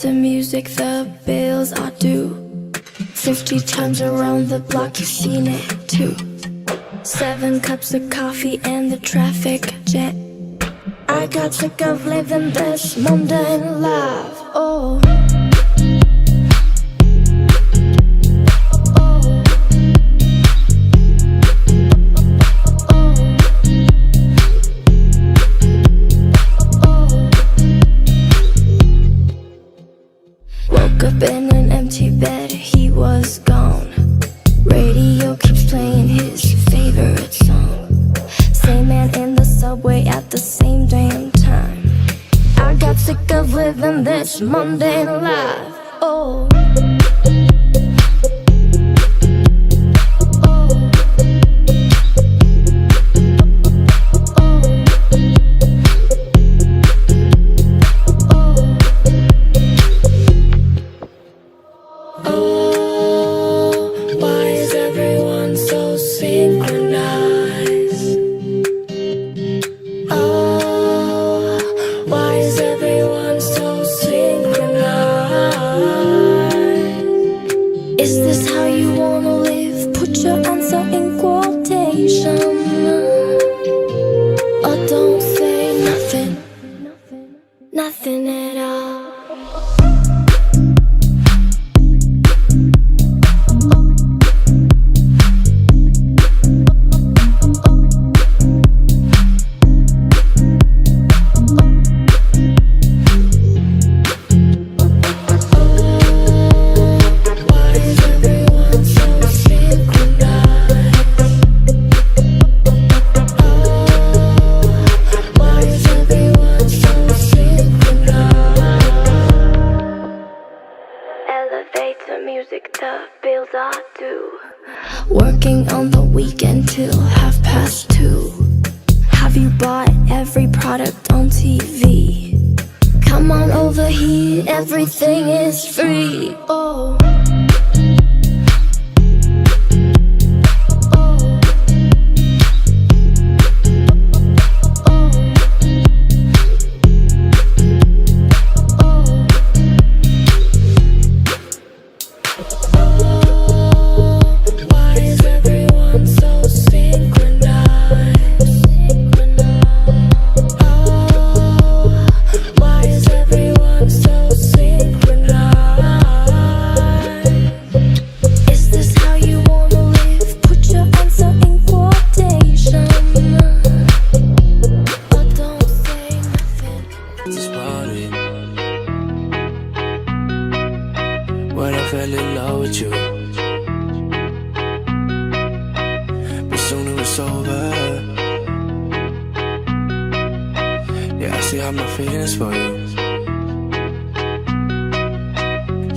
To music, the bills are due. 50 times around the block, you've seen it too. 7 cups of coffee and the traffic jam. I got sick of living this mundane life. Oh, woke up in an empty bed, he was gone. Radio keeps playing his favorite song. Same man in the subway at the same damn time. I got sick of living this mundane life. Oh, is this how you wanna live? Put your answer in quotation. Or don't say nothing, nothing at all. Music, the bills are due. Working on the weekend till 2:30. Have you bought every product on TV? Come on over here, everything is free. Oh, when I fell in love with you, but soon it was over. Yeah, I still have my feelings for you.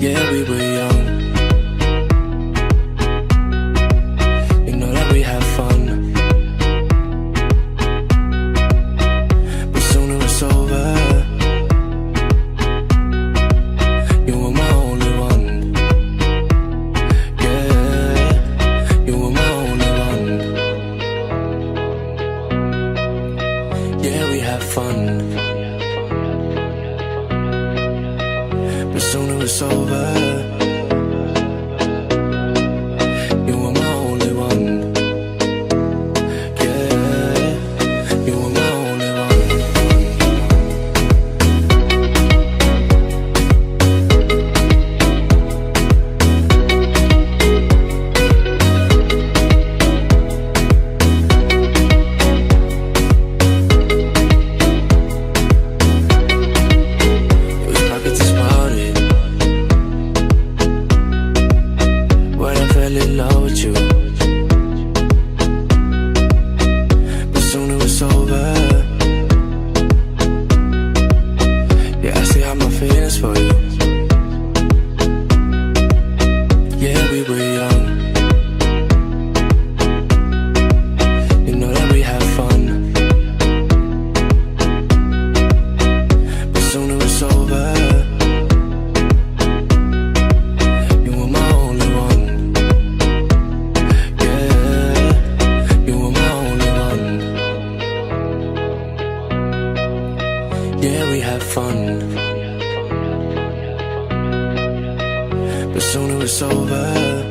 Yeah, we were young, you know that we had fun, but soon it was over. You were my only soon it was over. You were my only one. Yeah, you were my only one. It was pockets exploded when I fell in love with you. But soon it was over. Yeah, I still have my feelings for you. Yeah, we were young. You know that we had fun. But soon it was over. You were my only one. Yeah, you were my only one. Yeah, we had fun. But soon it was over.